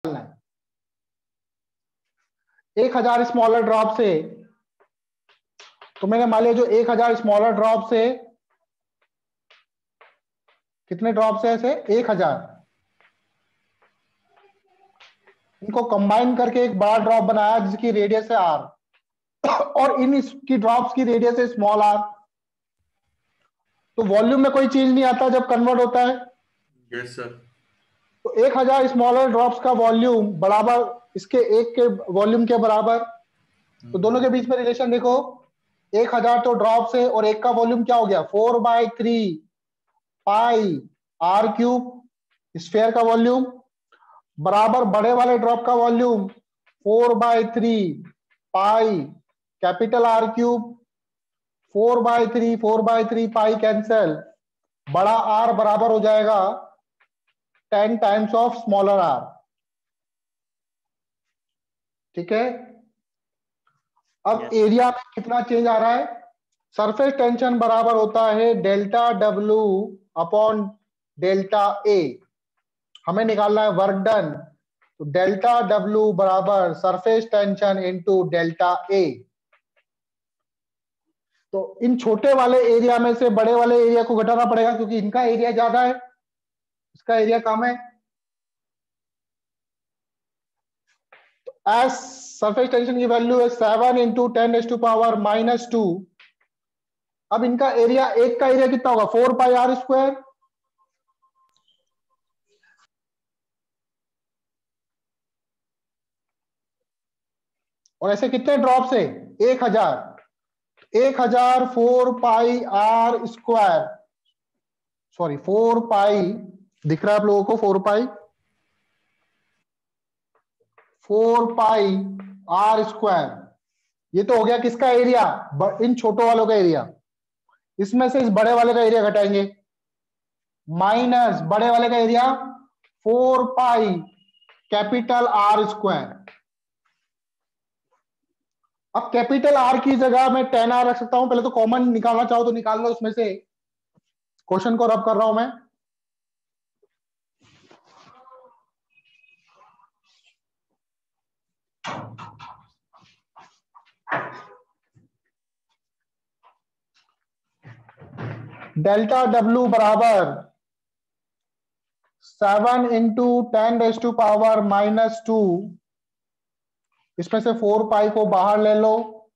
है 1000 smaller drop से, तो मैंने मान लिया जो 1000 स्मॉलर ड्रॉप से कितने ड्रॉप से ऐसे 1000 इनको कंबाइन करके एक बड़ा ड्रॉप बनाया जिसकी रेडियस है आर और इन इसकी ड्रॉप्स की रेडियस है स्मॉल आर। तो वॉल्यूम में कोई चेंज नहीं आता जब कन्वर्ट होता है। Yes sir. तो 1000 स्मॉलर ड्रॉप्स का वॉल्यूम बराबर इसके एक के वॉल्यूम के बराबर। तो दोनों के बीच में रिलेशन देखो, 1000 तो ड्रॉप्स है और एक का वॉल्यूम क्या हो गया 4/3 पाई आर क्यूब स्फीयर का वॉल्यूम बराबर बड़े वाले ड्रॉप का volume 4/3 pi capital R cube 4/3 पाई कैंसल, बड़ा आर बराबर हो जाएगा 10 टाइम्स ऑफ स्मॉलर आर। ठीक है, अब एरिया में कितना चेंज आ रहा है, सरफेस टेंशन बराबर होता है delta W upon delta A. हमें निकालना है वर्क डन, तो डेल्टा डब्ल्यू बराबर surface tension into delta A. तो इन छोटे वाले एरिया में से बड़े वाले एरिया को घटाना पड़ेगा क्योंकि इनका एरिया ज्यादा है, इसका एरिया कम है। तो एज सरफेस टेंशन की वैल्यू है 7 इंटू 10⁻⁻²। अब इनका एरिया, एक का एरिया कितना होगा 4πr²। और ऐसे कितने ड्रॉप्स है 1000 4πr², सॉरी 4π दिख रहा है आप लोगों को 4πr²। ये तो हो गया किसका एरिया, इन छोटों वालों का एरिया। इसमें से इस बड़े वाले का एरिया घटाएंगे, माइनस बड़े वाले का एरिया 4π कैपिटल R²। अब कैपिटल आर की जगह मैं 10r रख सकता हूं, पहले तो कॉमन निकालना चाहो तो निकाल लो उसमें से। क्वेश्चन को रब कर रहा हूं मैं। डेल्टा डब्ल्यू बराबर 7 इंटू 10⁻²। इसमें से 4π को बाहर ले लो,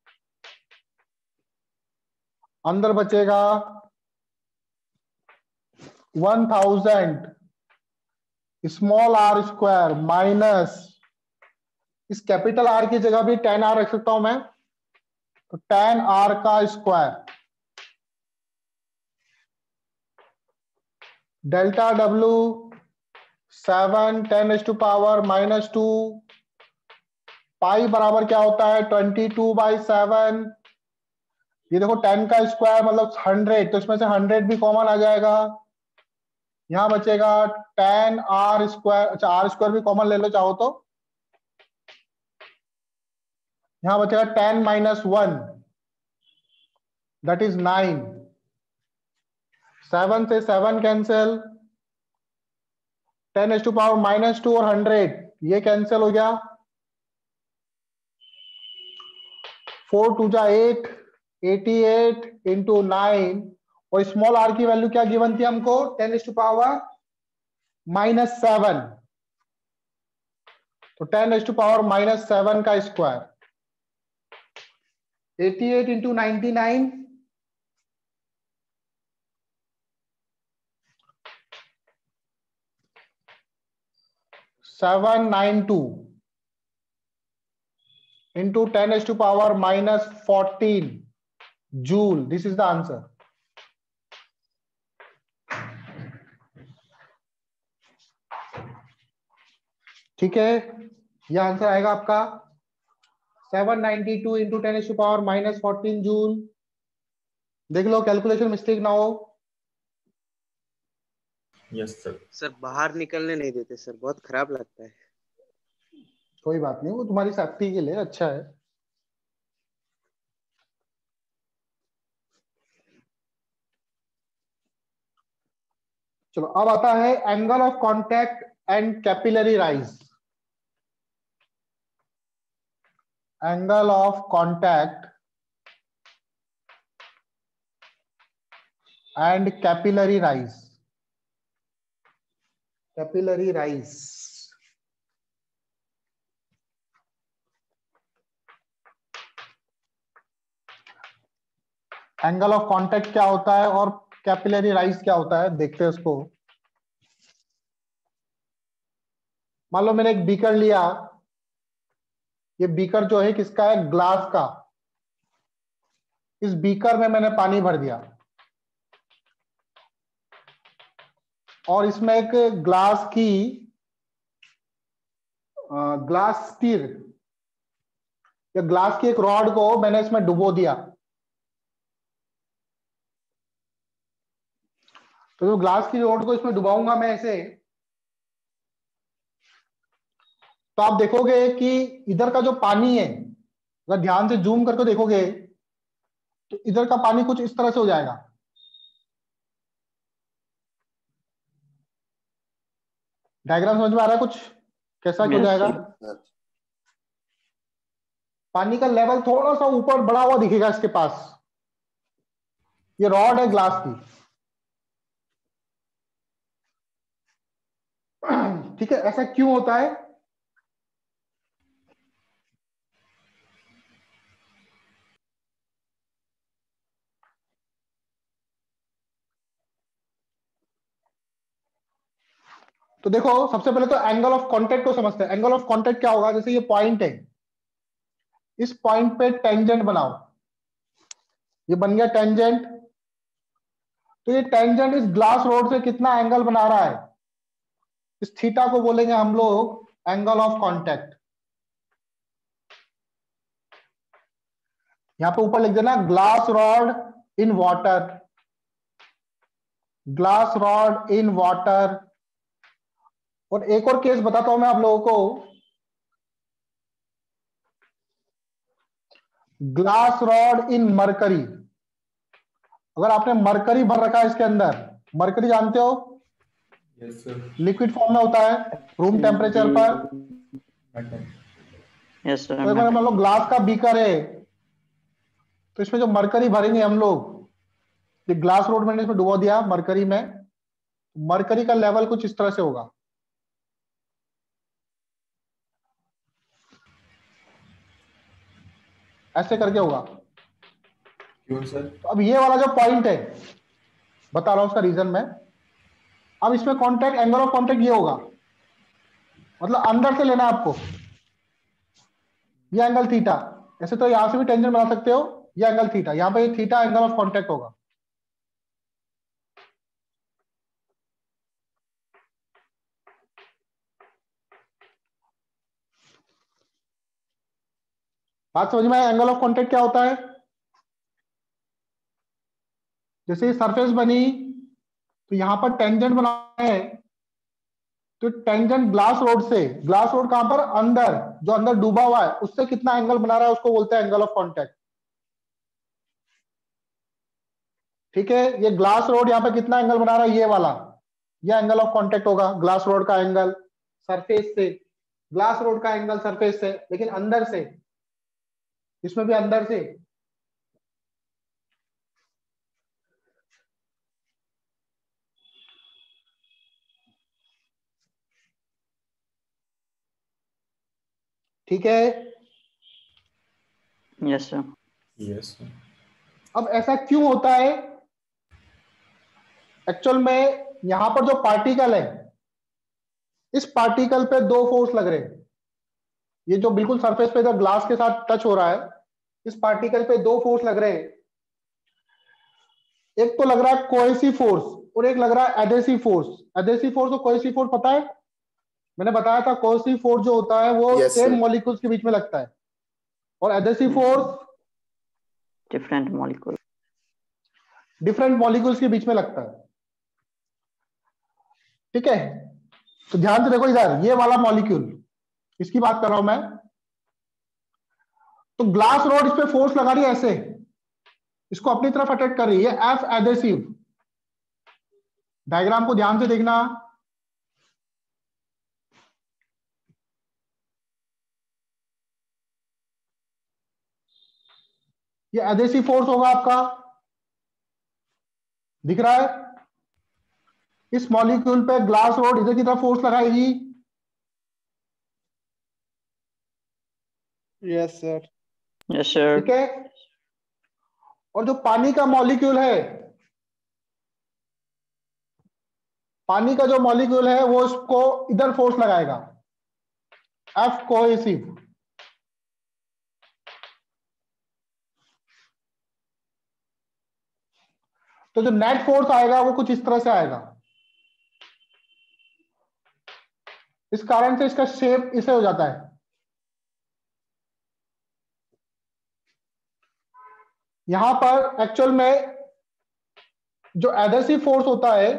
अंदर बचेगा 1000 स्मॉल r² माइनस इस कैपिटल आर की जगह भी 10r रख सकता हूं मैं, तो 10r का स्क्वायर। Delta W 7 10⁻²। पाई बराबर क्या होता है 22/7। ये देखो 10 का स्क्वायर मतलब 100, तो इसमें से 100 भी कॉमन आ जाएगा। यहां बचेगा 10r²। अच्छा r² भी कॉमन ले लो चाहो तो, यहां बचेगा 10 - 1 दैट इज 9। 7 से 7 कैंसिल, 10⁻² और 100 ये कैंसिल हो गया। 4 2 जा 8, 88 इंटू 9। और स्मॉल आर की वैल्यू क्या गिवन थी हमको 10⁻⁻7। तो 10⁻⁻7 का square 88 into 99 792 into 10⁻⁻14 joule. This is the answer. ठीक है, यह आंसर आएगा आपका 792 into 10⁻⁻14 जूल। देख लो कैलकुलेशन मिस्टेक ना हो। Yes sir. सर बाहर निकलने नहीं देते सर, बहुत खराब लगता है। कोई बात नहीं, वो तुम्हारी सेफ्टी के लिए अच्छा है। चलो अब आता है angle of contact and capillary rise. Angle of contact and capillary rise, capillary rise. Angle of contact क्या होता है और कैपिलरी राइज क्या होता है, देखते हैं उसको। मान लो मैंने एक बीकर लिया, ये बीकर जो है किसका है, ग्लास का। इस बीकर में मैंने पानी भर दिया और इसमें एक ग्लास की ग्लास स्टील या ग्लास की एक रॉड को मैंने इसमें डुबो दिया। तो जो ग्लास की रॉड को इसमें डुबाऊंगा मैं ऐसे, तो आप देखोगे कि इधर का जो पानी है, अगर ध्यान से जूम करके देखोगे तो इधर का पानी कुछ इस तरह से हो जाएगा। डायग्राम समझ में आ रहा है कुछ, कैसा क्यों जाएगा? पानी का लेवल थोड़ा सा ऊपर बढ़ा हुआ दिखेगा इसके पास। ये रॉड है ग्लास की, ठीक है। ऐसा क्यों होता है? तो देखो, सबसे पहले तो एंगल ऑफ कांटेक्ट को समझते हैं। एंगल ऑफ कांटेक्ट क्या होगा? जैसे ये पॉइंट है, इस पॉइंट पे टेंजेंट बनाओ, ये बन गया टेंजेंट। तो ये टेंजेंट इस ग्लास रोड से कितना एंगल बना रहा है, इस थीटा को बोलेंगे हम लोग एंगल ऑफ कांटेक्ट। यहां पे ऊपर लिख देना glass rod in water, glass rod in water. और एक और केस बताता हूं मैं आप लोगों को, ग्लास रॉड इन मरकरी। अगर आपने मरकरी भर रखा है इसके अंदर, मरकरी जानते हो, यस सर। लिक्विड फॉर्म में होता है रूम टेम्परेचर पर। Yes sir. तो एक बार मान लो ग्लास का बीकर है, तो इसमें जो मरकरी भरेंगे हम लोग, ये ग्लास रोड मैंने इसमें डुबो दिया मरकरी में, मरकरी का लेवल कुछ इस तरह से होगा। ऐसे करके होगा। क्यों सर? तो अब ये वाला जो पॉइंट है, बता रहा हूं उसका रीजन मैं। अब इसमें कांटेक्ट, एंगल ऑफ कांटेक्ट ये होगा, मतलब अंदर से लेना है आपको, ये एंगल थीटा। ऐसे तो यहां से भी टेंजेंट बना सकते हो, ये एंगल थीटा, यहां पे ये थीटा एंगल ऑफ कांटेक्ट होगा। बात समझ में आया? एंगल ऑफ कांटेक्ट क्या होता है? जैसे सरफेस बनी, तो यहां पर टेंजेंट बनाना है, तो टेंजेंट ग्लास रोड से, ग्लास रोड कहां पर, अंदर, जो अंदर डूबा हुआ है उससे कितना एंगल बना रहा है उसको बोलते हैं एंगल ऑफ कांटेक्ट। ठीक है, ये ग्लास रोड यहां पे कितना एंगल बना रहा है, ये वाला, ये एंगल ऑफ कांटेक्ट होगा। ग्लास रोड का एंगल सरफेस से, ग्लास रोड का एंगल सरफेस से, लेकिन अंदर से, इसमें भी अंदर से। ठीक है, यस सर। Yes sir. अब ऐसा क्यों होता है? एक्चुअल में यहां पर जो पार्टिकल है, इस पार्टिकल पे दो फोर्स लग रहे हैं। ये जो बिल्कुल सरफेस पे इधर ग्लास के साथ टच हो रहा है, इस पार्टिकल पे दो फोर्स लग रहे हैं। एक तो लग रहा है कोहेसिव फोर्स और एक लग रहा है एडहेसिव फोर्स। एडहेसिव फोर्स और कोहेसिव फोर्स पता है? मैंने बताया था कोहेसिव फोर्स जो होता है वो Yes, सेम sir. मॉलिक्यूल्स के बीच में लगता है, और adhesive force different molecule. Different molecules के बीच में लगता है। ठीक है, तो ध्यान से देखो इधर, ये वाला मॉलिक्यूल, इसकी बात कर रहा हूं मैं। तो ग्लास रॉड इस पे फोर्स लगा रही है ऐसे, इसको अपनी तरफ अट्रैक्ट कर रही है, एफ एडहेसिव। डायग्राम को ध्यान से देखना। ये एडेसिव फोर्स होगा आपका, दिख रहा है? इस मॉलिक्यूल पे ग्लास रोड इधर की तरफ फोर्स लगाएगी। Yes sir. Yes sir. ठीक है, और जो पानी का मॉलिक्यूल है, पानी का जो मॉलिक्यूल है वो इसको इधर फोर्स लगाएगा, एफ कोहेसिव। तो जो नेट फोर्स आएगा वो कुछ इस तरह से आएगा। इस कारण से इसका शेप इसे हो जाता है। यहां पर एक्चुअल में जो एडहेसिव फोर्स होता है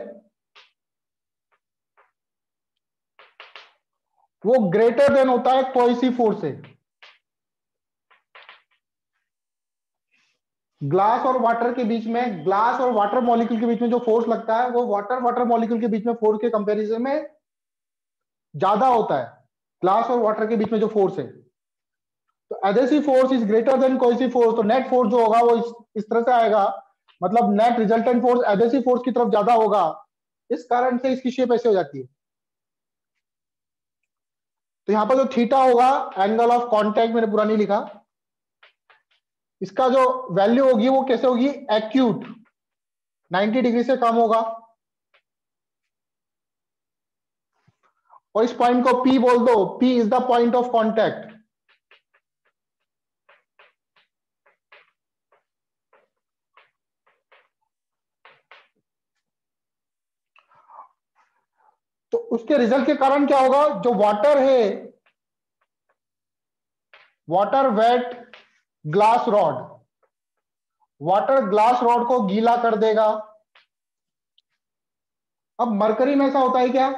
वो ग्रेटर देन होता है कोहेसिव फोर्स से। ग्लास और वाटर के बीच में, ग्लास और वाटर मॉलिक्यूल के बीच में जो फोर्स लगता है वो वाटर मॉलिक्यूल के बीच में फोर्स के कंपैरिजन में ज्यादा होता है, ग्लास और वाटर के बीच में जो फोर्स है। तो adhesive force is greater than cohesive force, तो नेट फोर्स जो होगा वो इस तरह से आएगा, मतलब net resultant force adhesive force की तरफ ज्यादा होगा। इस कारण से इसकी शेप ऐसे हो जाती है। तो यहां पर जो थीटा होगा, एंगल ऑफ कांटेक्ट मैंने पूरा नहीं लिखा, इसका जो वैल्यू होगी वो कैसे होगी, एक्यूट 90 डिग्री से कम होगा। और इस पॉइंट को P बोल दो, P is the point of contact. तो उसके रिजल्ट के कारण क्या होगा, जो वाटर है, water weight glass rod, water glass rod को गीला कर देगा। अब मरकरी में ऐसा होता है क्या,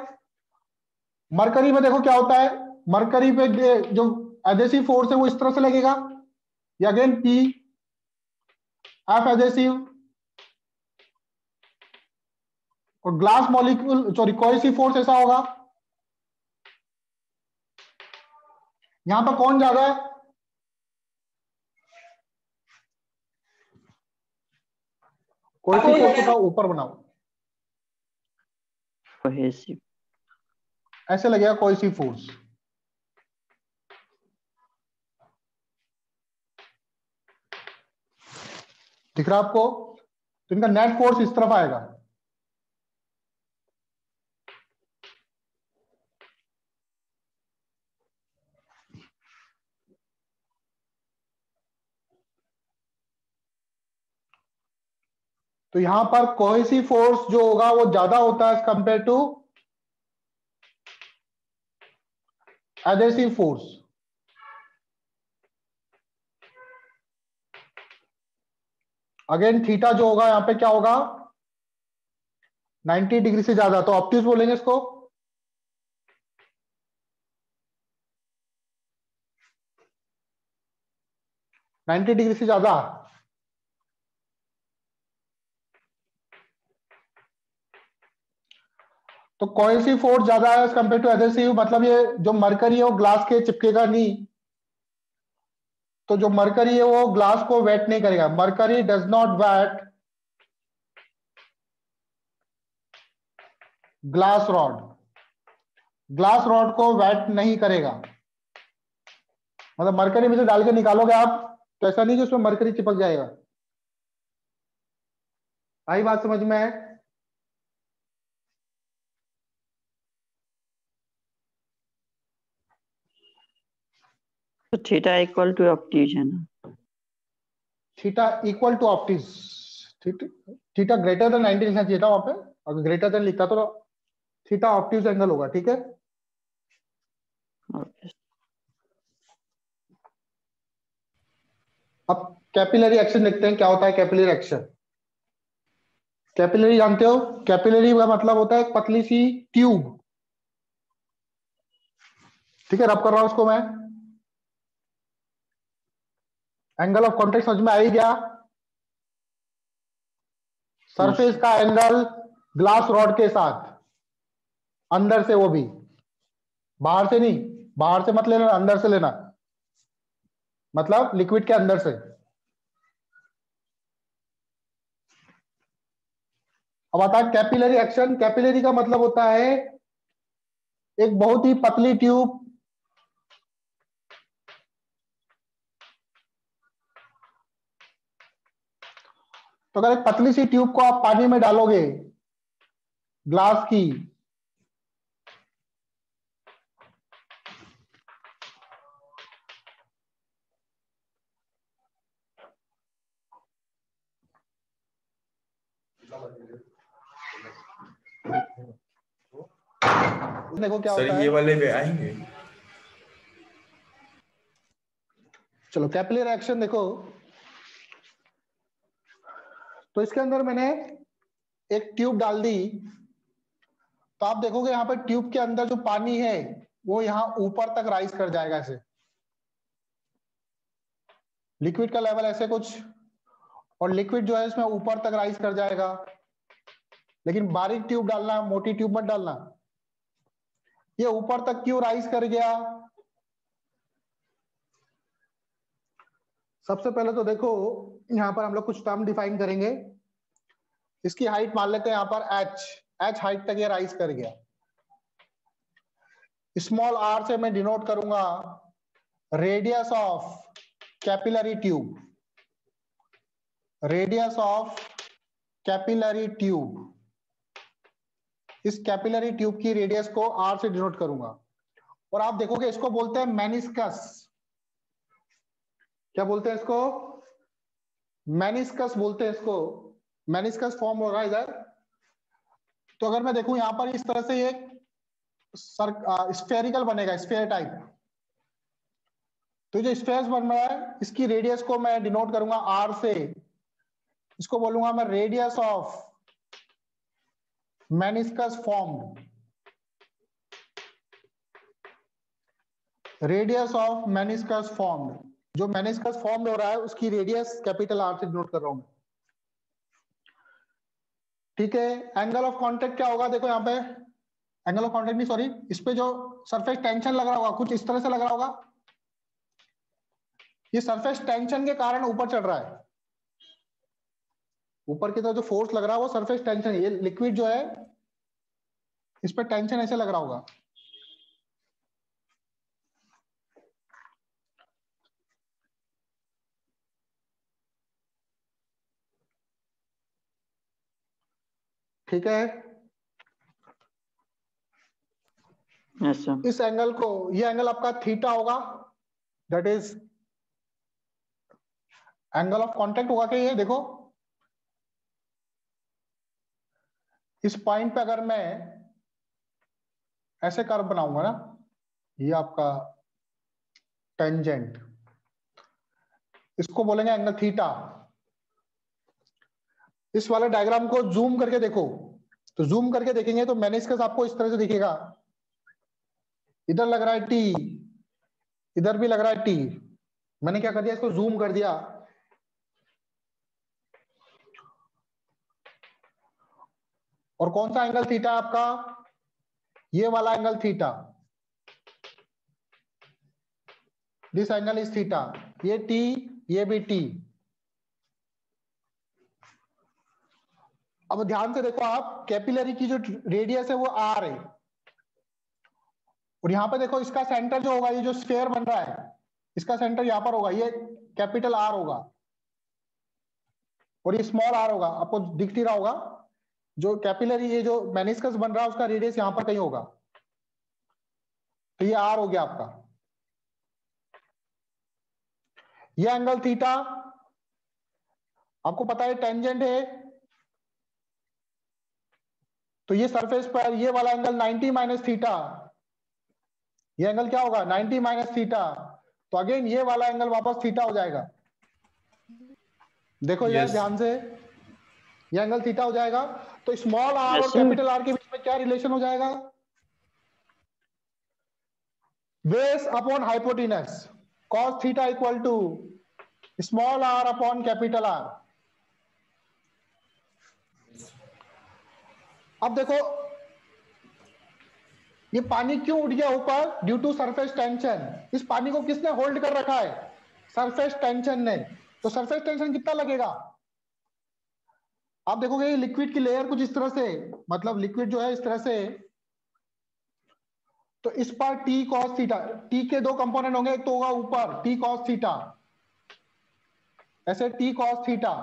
मरकरी में देखो क्या होता है, मरकरी पे जो एडहेसिव फोर्स है वो इस तरह से लगेगा, या अगेन P एफ एडहेसिव, और glass molecule sorry cohesive force ऐसा होगा। यहां पर कौन ज्यादा है, कोहेसिव फोर्स का ऊपर बनाओ, कोहेसिव। ऐसे लगेगा कोहेसिव फोर्स। दिख रहा आपको? तो इनका नेट फोर्स इस तरफ आएगा। तो यहां पर कोहेसिव फोर्स जो होगा वो ज्यादा होता है compare to adhesive force. Again theta जो होगा यहां पे क्या होगा, 90 डिग्री से ज्यादा, तो ऑब्ट्यूज बोलेंगे इसको। नाइन्टी डिग्री से ज्यादा, तो कोहेसिव फोर्स ज्यादा है कंपेयर टू एडहेसिव, मतलब ये जो मरकरी है वो ग्लास के चिपकेगा नहीं। तो जो मरकरी है वो ग्लास को वेट नहीं करेगा, mercury does not wet glass rod, glass rod को वेट नहीं करेगा। मतलब मरकरी में से डाल के निकालोगे आप तो ऐसा नहीं कि उसमें मरकरी चिपक जाएगा। आई बात समझ में है? तो थीटा इक्वल टू ऑब्ट्यूज है ना? Theta equal to obtuse, theta greater than 90 लिखना चाहिए था वहां पे, अगर ग्रेटर देन लिखता तो थीटा ऑप्टिज एंगल होगा। ठीक है, ओके। अब कैपिलरी एक्शन देखते हैं क्या होता है। कैपिलरी एक्शन, कैपिलरी जानते हो, कैपिलरी का मतलब होता है एक पतली सी ट्यूब। ठीक है, रब कर रहा हूं उसको मैं। एंगल ऑफ कॉन्टेक्ट समझ में आ ही गया। सरफेस का एंगल ग्लास रॉड के साथ, अंदर से, वो भी बाहर से नहीं, बाहर से मत लेना, अंदर से लेना, मतलब लिक्विड के अंदर से। अब आता है कैपिलरी एक्शन। कैपिलरी का मतलब होता है एक बहुत ही पतली ट्यूब, तो अगर एक पतली सी ट्यूब को आप पानी में डालोगे ग्लास की, देखो क्या सर होता ये है। वाले पे आएंगे। चलो कैपिलरी एक्शन देखो, तो इसके अंदर मैंने एक ट्यूब डाल दी, तो आप देखोगे यहां पर ट्यूब के अंदर जो पानी है वो यहां ऊपर तक राइज कर जाएगा ऐसे, लिक्विड का लेवल ऐसे कुछ, और लिक्विड जो है इसमें ऊपर तक राइज कर जाएगा। लेकिन बारीक ट्यूब डालना, मोटी ट्यूब मत डालना। ये ऊपर तक क्यों राइज कर गया? सबसे पहले तो देखो यहां पर हम लोग कुछ टर्म डिफाइन करेंगे। इसकी हाइट मान लेते हैं यहां पर h हाइट तक ये राइज कर गया। स्मॉल r से मैं डिनोट करूंगा radius of capillary tube, radius of capillary tube. इस कैपिलरी ट्यूब की रेडियस को r से डिनोट करूंगा। और आप देखोगे इसको बोलते हैं मेनिस्कस। क्या बोलते हैं इसको? मेनिस्कस बोलते हैं इसको। मेनिस्कस फॉर्म हो रहा है इधर। तो अगर मैं देखूं यहां पर इस तरह से एक स्फेरिकल बनेगा, स्फेयर टाइप। तो जो स्फेयर बन रहा है इसकी रेडियस को मैं डिनोट करूंगा r से। इसको बोलूंगा मैं radius of meniscus formed, radius of meniscus formed. जो मेनिस्कस फॉर्म्ड हो रहा है उसकी रेडियस कैपिटल R से डिनोट कर रहा हूं। ठीक है, एंगल ऑफ कांटेक्ट क्या होगा? देखो यहाँ पे एंगल ऑफ कांटेक्ट नहीं, सॉरी, इस पे जो सरफेस टेंशन लग रहा होगा कुछ इस तरह से लग रहा होगा। ये सरफेस टेंशन के कारण ऊपर चढ़ रहा है। ऊपर की तरफ जो फोर्स लग रहा है वो सरफेस टेंशन, ये लिक्विड जो है इस पे टेंशन ऐसे लग रहा होगा। ठीक है, यस सर। इस एंगल को, ये एंगल आपका थीटा होगा, that is angle of contact होगा। क्या ये देखो, इस पॉइंट पे अगर मैं ऐसे कर्व बनाऊंगा ना, ये आपका टेंजेंट, इसको बोलेंगे एंगल थीटा। इस वाले डायग्राम को जूम करके देखो, तो जूम करके देखेंगे तो मेनिस्कस आपको इस तरह से दिखेगा। इधर लग रहा है टी, इधर भी लग रहा है टी। मैंने क्या कर दिया, इसको जूम कर दिया। और कौन सा एंगल थीटा आपका? ये वाला angle theta, this angle is theta. ये टी, ये भी टी। अब ध्यान से देखो आप, कैपिलरी की जो रेडियस है वो आर है, और यहां पे देखो इसका सेंटर जो होगा, ये जो स्फीयर बन रहा है इसका सेंटर यहां पर होगा, ये कैपिटल आर होगा और ये स्मॉल आर होगा। आपको दिख नहीं रहा होगा, जो कैपिलरी, ये जो मेनिस्कस बन रहा है उसका रेडियस यहां पर कहीं होगा, तो ये आर हो गया आपका। ये एंगल थीटा आपको पता है टेंजेंट है, तो ये सरफेस पर ये वाला एंगल 90 माइनस थीटा, ये एंगल क्या होगा? 90 माइनस थीटा। तो अगेन ये वाला एंगल वापस थीटा हो जाएगा। देखो यार Yes. ध्यान से, ये एंगल थीटा हो जाएगा। तो स्मॉल आर Yes, और sir. कैपिटल आर के बीच में क्या रिलेशन हो जाएगा? Base upon hypotenuse, cos theta equal to small R upon capital R. अब देखो ये पानी क्यों उठ गया ऊपर? Due to surface tension. इस पानी को किसने होल्ड कर रखा है? सरफेस टेंशन ने। तो सरफेस टेंशन कितना लगेगा? आप देखोगे लिक्विड की लेयर कुछ इस तरह से, मतलब लिक्विड जो है इस तरह से, तो इस पर टी कॉस थीटा, टी के दो कंपोनेंट होंगे, एक तो होगा ऊपर टी कॉस थीटा, ऐसे टी कॉस थीटा,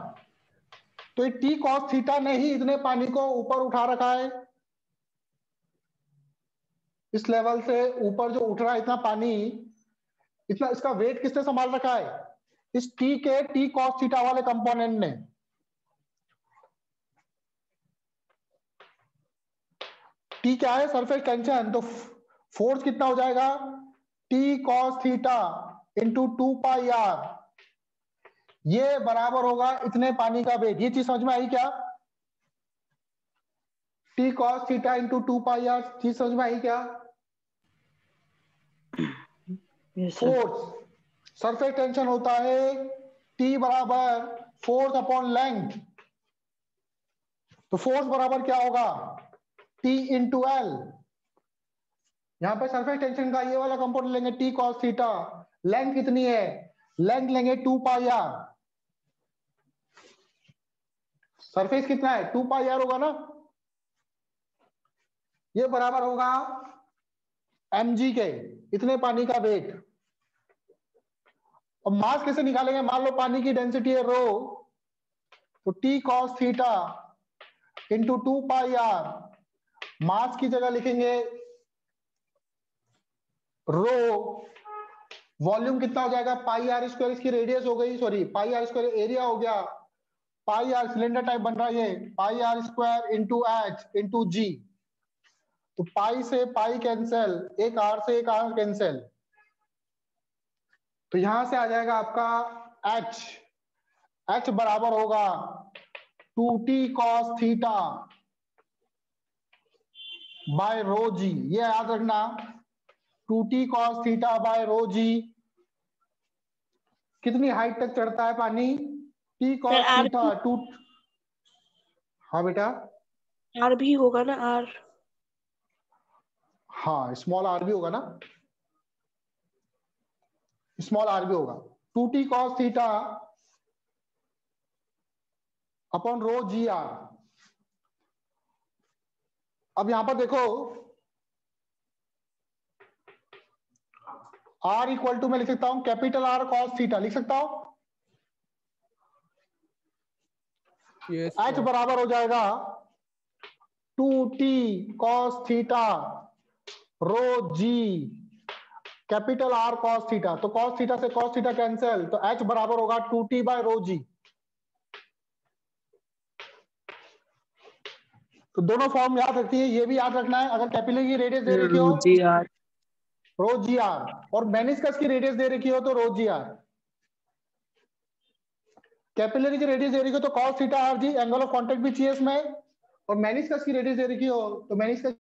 तो ये टी कॉस थीटा ने ही इतने पानी को ऊपर उठा रखा है, इस लेवल से ऊपर जो उठ रहा है इतना पानी, इतना इसका वेट किसने संभाल रखा है? इस टी के टी कॉस थीटा वाले कंपोनेंट ने। टी क्या है? सरफेस टेंशन, तो फोर्स कितना हो जाएगा? T cos theta into 2 pi R, ये बराबर होगा इतने पानी का वेट। ये चीज समझ में आई क्या? T cos theta into 2 pi R, चीज समझ में आई क्या? Yes sir. Force surface tension होता है टी बराबर फोर्स अपॉन लेंथ, तो फोर्स बराबर क्या होगा? T into L. यहां पे सरफेस टेंशन का ये वाला कंपोनेंट लेंगे टी कॉस थीटा, लेंथ कितनी है? लेंथ लेंगे 2 पाई आर, सरफेस कितना है? 2 पाई आर होगा ना, ये बराबर होगा mg के, इतने पानी का वेट। और मास कैसे निकालेंगे? मान लो पानी की डेंसिटी है रो, तो T cos theta into 2 pi R, mass की जगह लिखेंगे रो, वॉल्यूम कितना हो जाएगा? पाई आर स्क्वायर, इसकी रेडियस हो गई, sorry pi R square area हो गया, पाई आर सिलेंडर टाइप बन रहा है, pi R square into H into G, तो पाई से पाई कैंसिल, एक आर से एक आर कैंसिल, तो यहां से आ जाएगा आपका एच, एच बराबर होगा 2t cos theta by rho g. ये याद रखना, 2t cos theta by rho g. कितनी हाइट तक चढ़ता है पानी? t sir cos R theta 2। हाँ बेटा, आर भी होगा ना, आर? हाँ स्मॉल आर भी होगा ना, स्मॉल आर भी होगा। 2t cos theta upon rho g R. अब यहां पर देखो R इक्वल टू मैं लिख सकता हूं कैपिटल R cos थीटा, लिख सकता हूं। H बराबर हो जाएगा 2t cos theta rho G capital R cos theta, तो cos थीटा से cos थीटा कैंसिल, तो H बराबर होगा 2t बाय रो जी। तो दोनों फॉर्म याद रखती है, ये भी याद रखना है। अगर कैपिलरी की रेडियस दे रखी हो रो जी आर, और मेनिस्कस की रेडियस दे रखी हो तो रो जी आर। कैपिलरी की रेडियस दे रखी हो तो cos theta R G, angle of contact भी चाहिए इसमें, और मेनिस्कस की रेडियस दे रखी हो तो मेनिस्कस